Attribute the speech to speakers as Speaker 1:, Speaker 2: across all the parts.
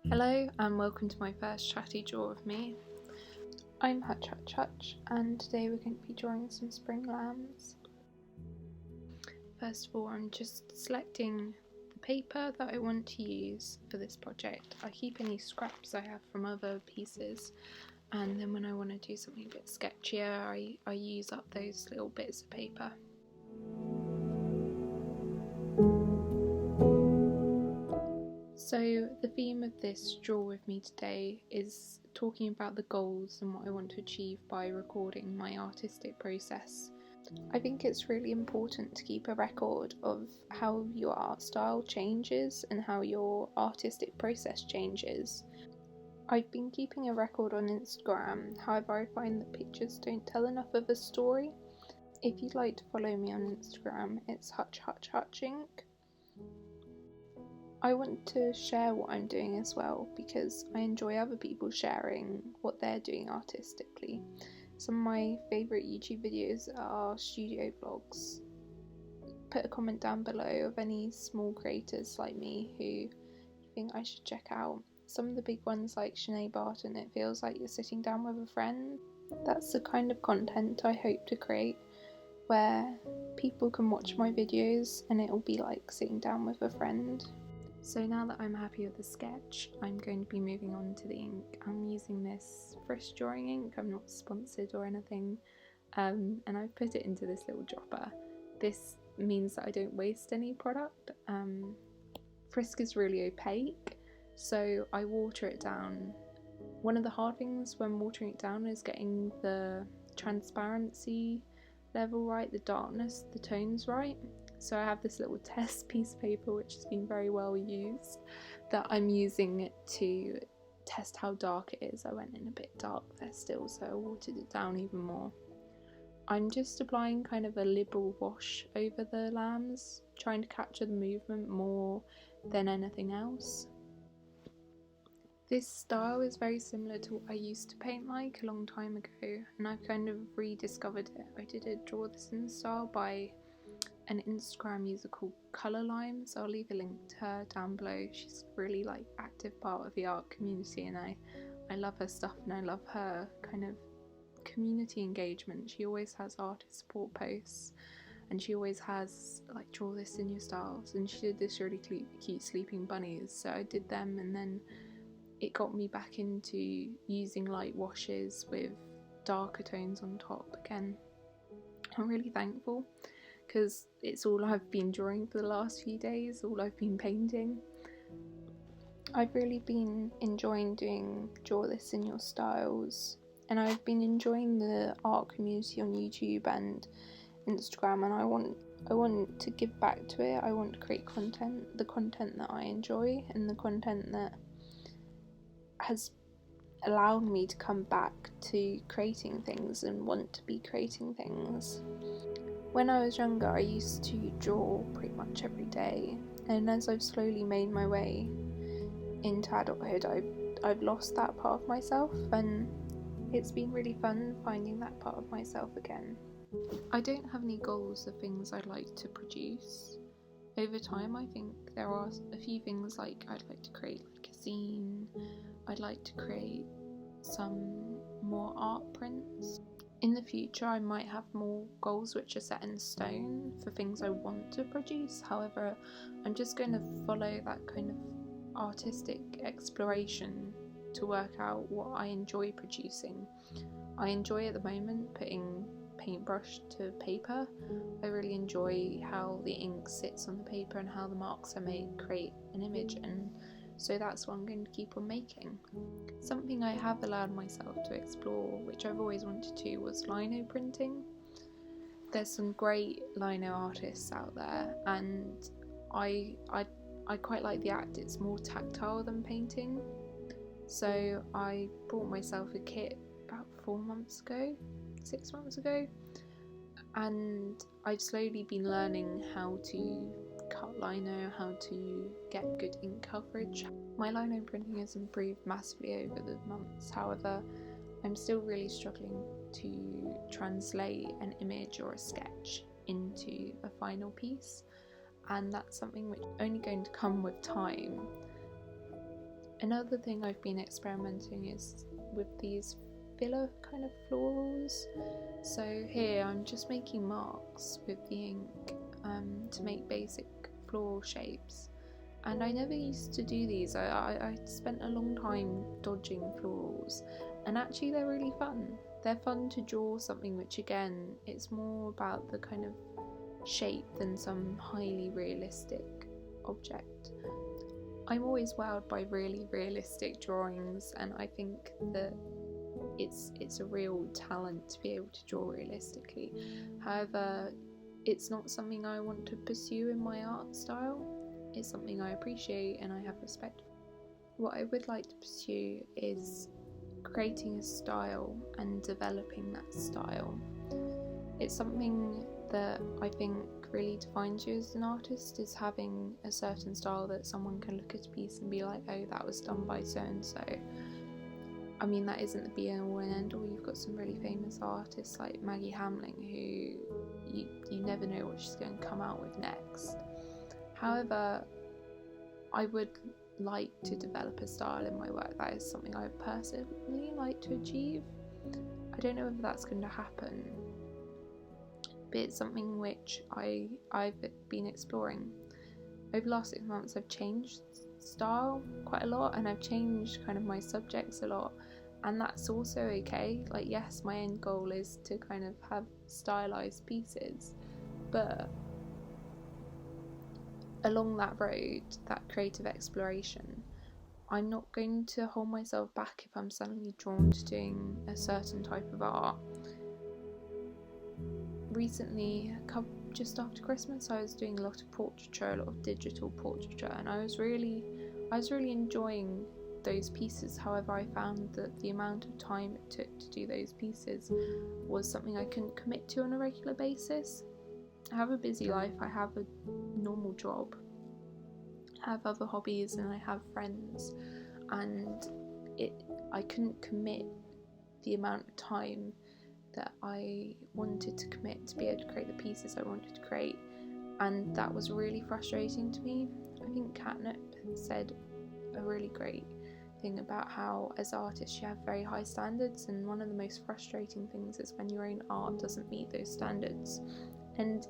Speaker 1: Hello and welcome to my first Chatty Draw of me. I'm Hutch Hutch Hutch and today we're going to be drawing some spring lambs. First of all, I'm just selecting the paper that I want to use for this project. I keep any scraps I have from other pieces, and then when I want to do something a bit sketchier I use up those little bits of paper. So the theme of this draw with me today is talking about the goals and what I want to achieve by recording my artistic process. I think it's really important to keep a record of how your art style changes and how your artistic process changes. I've been keeping a record on Instagram, however I find that pictures don't tell enough of a story. If you'd like to follow me on Instagram, it's Hutch Hutch Hutching. I want to share what I'm doing as well because I enjoy other people sharing what they're doing artistically. Some of my favourite YouTube videos are studio vlogs. Put a comment down below of any small creators like me who you think I should check out. Some of the big ones like Sinead Barton, it feels like you're sitting down with a friend. That's the kind of content I hope to create, where people can watch my videos and it'll be like sitting down with a friend. So now that I'm happy with the sketch, I'm going to be moving on to the ink. I'm using this fresh drawing ink. I'm not sponsored or anything, and I've put it into this little dropper. This means that I don't waste any product. Frisk is really opaque, so I water it down. One of the hard things when watering it down is getting the transparency level right, the darkness, the tones right. So I have this little test piece of paper which has been very well used that I'm using to test how dark it is. I went in a bit dark there still, so I watered it down even more. I'm just applying kind of a liberal wash over the lambs, trying to capture the movement more than anything else. This style is very similar to what I used to paint like a long time ago, and I've kind of rediscovered it. I did a Draw This In style by an Instagram user called Colour Lime, so I'll leave a link to her down below. She's a really active part of the art community, and I love her stuff and I love her kind of community engagement. She always has artist support posts and she always has like draw this in your styles, and she did this really cute sleeping bunnies, so I did them, and then it got me back into using light washes with darker tones on top again. I'm really thankful because it's all I've been drawing for the last few days, all I've been painting. I've really been enjoying doing Draw This In Your styles, and I've been enjoying the art community on YouTube and Instagram, and I want to give back to it. I want to create content, the content that I enjoy and the content that has allowed me to come back to creating things and want to be creating things. When I was younger, I used to draw pretty much every day, and as I've slowly made my way into adulthood, I've lost that part of myself, and it's been really fun finding that part of myself again. I don't have any goals of things I'd like to produce. Over time, I think there are a few things like I'd like to create like a zine, I'd like to create some more art prints. In the future, I might have more goals which are set in stone for things I want to produce. However, I'm just going to follow that kind of artistic exploration to work out what I enjoy producing. I enjoy at the moment putting paintbrush to paper. I really enjoy how the ink sits on the paper and how the marks are made create an image, and so that's what I'm going to keep on making. Something I have allowed myself to explore, which I've always wanted to, was lino printing. There's some great lino artists out there, and I quite like the act. It's more tactile than painting. So I bought myself a kit about 6 months ago, and I've slowly been learning how to cut lino, how to get good ink coverage. My lino printing has improved massively over the months, however I'm still really struggling to translate an image or a sketch into a final piece, and that's something which is only going to come with time. Another thing I've been experimenting is with these filler kind of florals. So here I'm just making marks with the ink to make basic floral shapes, and I never used to do these. I spent a long time dodging florals, and actually they're really fun. They're fun to draw something which, again, it's more about the kind of shape than some highly realistic object. I'm always wowed by really realistic drawings, and I think that it's a real talent to be able to draw realistically. However, it's not something I want to pursue in my art style. It's something I appreciate and I have respect for. What I would like to pursue is creating a style and developing that style. It's something that I think really defines you as an artist, is having a certain style that someone can look at a piece and be like, oh, that was done by so and so. I mean, that isn't the be all and end all. You've got some really famous artists like Maggie Hamling, who you never know what she's going to come out with next. However, I would like to develop a style in my work. That is something I would personally like to achieve. I don't know if that's going to happen, but it's something which I've been exploring. Over the last 6 months I've changed style quite a lot, and I've changed kind of my subjects a lot, and that's also okay. Like, yes, my end goal is to kind of have stylized pieces, but along that road, that creative exploration, I'm not going to hold myself back if I'm suddenly drawn to doing a certain type of art. Recently, just after Christmas, I was doing a lot of portraiture, a lot of digital portraiture, and I was really enjoying those pieces. However, I found that the amount of time it took to do those pieces was something I couldn't commit to on a regular basis. I have a busy life, I have a normal job, I have other hobbies, and I have friends, and I couldn't commit the amount of time that I wanted to commit to be able to create the pieces I wanted to create, and that was really frustrating to me. I think Catnip said a really great thing about how as artists you have very high standards, and one of the most frustrating things is when your own art doesn't meet those standards. And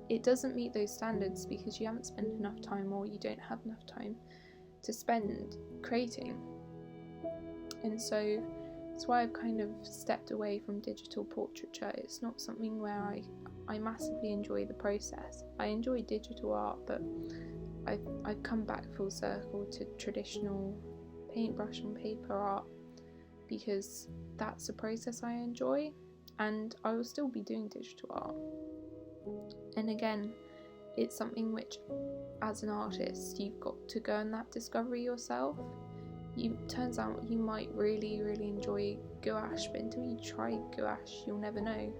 Speaker 1: it doesn't meet those standards because you haven't spent enough time, or you don't have enough time to spend creating. And so that's why I've kind of stepped away from digital portraiture. It's not something where I massively enjoy the process. I enjoy digital art, but I've come back full circle to traditional paintbrush and paper art because that's a process I enjoy, and I will still be doing digital art. And again, it's something which, as an artist, you've got to go on that discovery yourself. Turns out you might really enjoy gouache, but until you try gouache, you'll never know.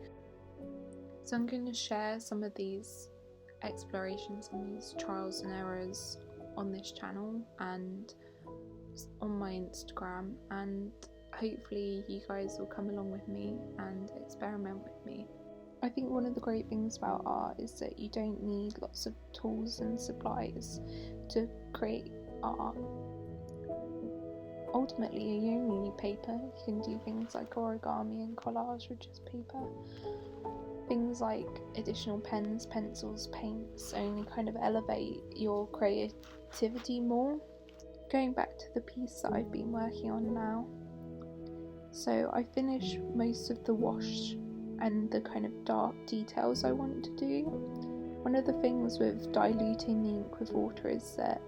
Speaker 1: So I'm going to share some of these explorations and these trials and errors on this channel and on my Instagram, and hopefully you guys will come along with me and experiment with me. I think one of the great things about art is that you don't need lots of tools and supplies to create art. Ultimately, you only need paper. You can do things like origami and collage with just paper. Things like additional pens, pencils, paints only kind of elevate your creativity more. Going back to the piece that I've been working on now. So I finished most of the wash and the kind of dark details I want to do. One of the things with diluting the ink with water is that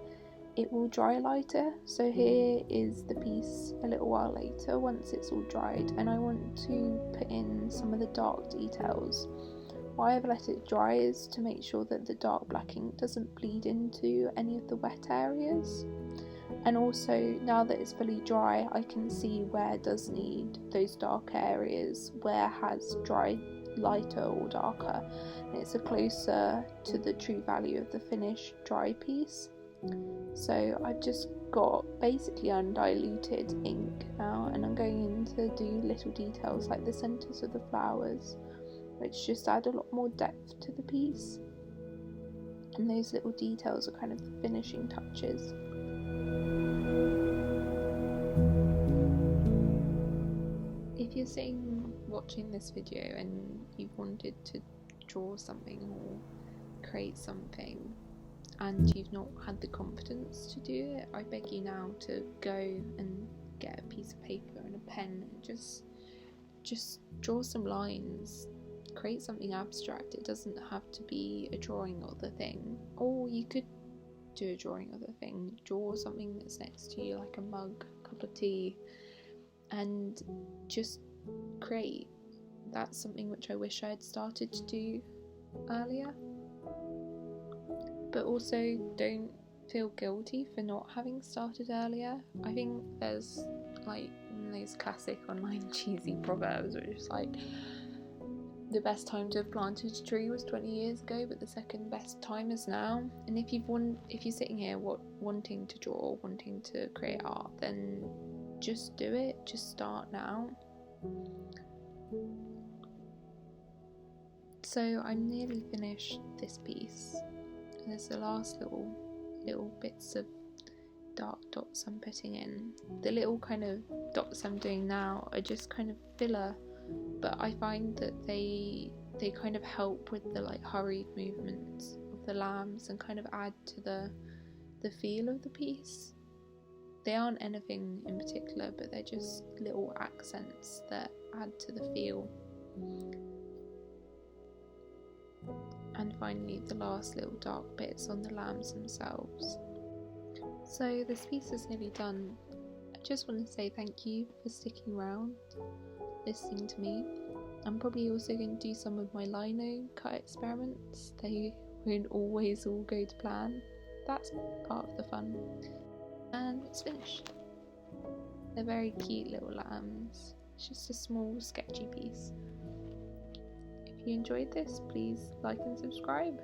Speaker 1: it will dry lighter. So here is the piece a little while later once it's all dried, and I want to put in some of the dark details. Why I've let it dry is to make sure that the dark black ink doesn't bleed into any of the wet areas. And also, now that it's fully dry, I can see where it does need those dark areas, where it has dried lighter or darker, and it's closer to the true value of the finished dry piece. So I've just got basically undiluted ink now, and I'm going in to do little details like the centres of the flowers, which just add a lot more depth to the piece, and those little details are kind of the finishing touches. you're sitting watching this video and you've wanted to draw something or create something and you've not had the confidence to do it, I beg you now to go and get a piece of paper and a pen and just draw some lines. Create something abstract. It doesn't have to be a drawing of the thing, or you could do a drawing of the thing. Draw something that's next to you, like a mug, a cup of tea, and just create. That's something which I wish I had started to do earlier. But also don't feel guilty for not having started earlier. I think there's like those classic online cheesy proverbs which is like, the best time to have planted a tree was 20 years ago, but the second best time is now. And if you're sitting here wanting to draw, wanting to create art, then just do it. Just start now. So I'm nearly finished this piece. There's the last little bits of dark dots I'm putting in. The little kind of dots I'm doing now are just kind of filler, but I find that they kind of help with the like hurried movements of the lambs and kind of add to the feel of the piece. They aren't anything in particular, but they're just little accents that add to the feel. And finally the last little dark bits on the lambs themselves. So this piece is nearly done. I just want to say thank you for sticking around, listening to me. I'm probably also going to do some of my lino cut experiments. They won't always all go to plan. That's part of the fun. And it's finished. They're very cute little lambs. It's just a small sketchy piece. If you enjoyed this, please like and subscribe.